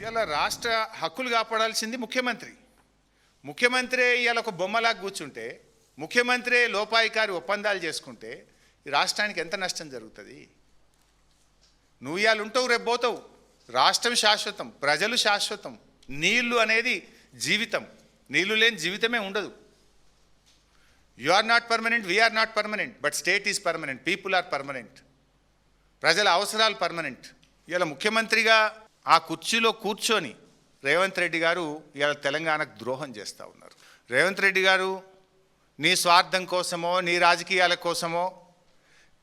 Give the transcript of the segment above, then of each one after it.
ఇలా రాష్ట్ర హక్కులు కాపాడాల్సింది ముఖ్యమంత్రి. ముఖ్యమంత్రి ఇవాళ ఒక బొమ్మలాగా కూర్చుంటే, ముఖ్యమంత్రి లోపాయికారి ఒప్పందాలు చేసుకుంటే ఈ రాష్ట్రానికి ఎంత నష్టం జరుగుతుంది? నువ్వు ఇవాళ ఉంటావు, రేపు పోతావు. రాష్ట్రం శాశ్వతం, ప్రజలు శాశ్వతం. నీళ్లు అనేది జీవితం. నీళ్లు లేని జీవితమే ఉండదు. You are not permanent, we are not permanent, but state is permanent, people are permanent. ప్రజల అవసరాలు పర్మనెంట్. ఇలా ముఖ్యమంత్రిగా ఆ కుర్చీలో కూర్చొని రేవంత్ రెడ్డి గారు ఇలా తెలంగాణకు ద్రోహం చేస్తూ ఉన్నారు. రేవంత్ రెడ్డి గారు నీ స్వార్థం కోసమో నీ రాజకీయాల కోసమో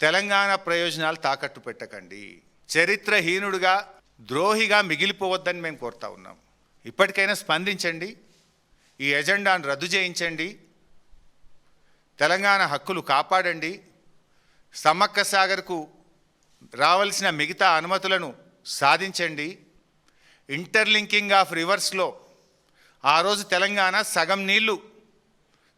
తెలంగాణ ప్రయోజనాలు తాకట్టు పెట్టకండి. చరిత్రహీనుడుగా ద్రోహిగా మిగిలిపోవద్దని మేము కోరుతా ఉన్నాం. ఇప్పటికైనా స్పందించండి, ఈ ఎజెండాను రద్దు చేయించండి, తెలంగాణ హక్కులు కాపాడండి, సమ్మక్క సాగర్కు రావాల్సిన మిగతా అనుమతులను సాధించండి. ఇంటర్లింకింగ్ ఆఫ్ రివర్స్లో ఆ రోజు తెలంగాణ సగం నీళ్లు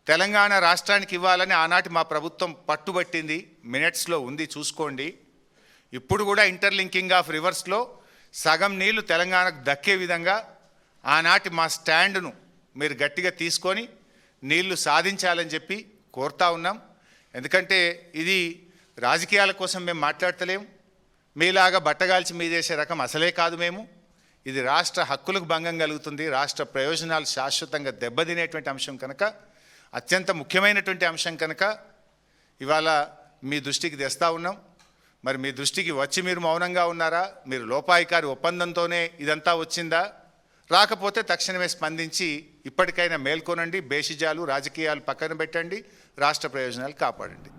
తెలంగాణ రాష్ట్రానికి ఇవ్వాలని ఆనాటి మా ప్రభుత్వం పట్టుబట్టింది. మినిట్స్లో ఉంది, చూసుకోండి. ఇప్పుడు కూడా ఇంటర్లింకింగ్ ఆఫ్ రివర్స్లో సగం నీళ్లు తెలంగాణకు దక్కే విధంగా ఆనాటి మా స్టాండ్ను మీరు గట్టిగా తీసుకొని నీళ్లు సాధించాలని చెప్పి కోరుతా ఉన్నాం. ఎందుకంటే ఇది రాజకీయాల కోసం మేము మాట్లాడతలేము. మీలాగా బట్టగాల్చి మీదేసే రకం అసలే కాదు మేము. ఇది రాష్ట్ర హక్కులకు భంగం కలుగుతుంది, రాష్ట్ర ప్రయోజనాలు శాశ్వతంగా దెబ్బతినేటువంటి అంశం కనుక, అత్యంత ముఖ్యమైనటువంటి అంశం కనుక ఇవాళ మీ దృష్టికి తెస్తా ఉన్నాం. మరి మీ దృష్టికి వచ్చి మీరు మౌనంగా ఉన్నారా? మీరు లోపాయికారి ఒప్పందంతోనే ఇదంతా వచ్చిందా? రాకపోతే తక్షణమే స్పందించి ఇప్పటికైనా మేల్కొనండి. బేషిజాలు రాజకీయాలు పక్కన పెట్టండి, రాష్ట్ర ప్రయోజనాలు కాపాడండి.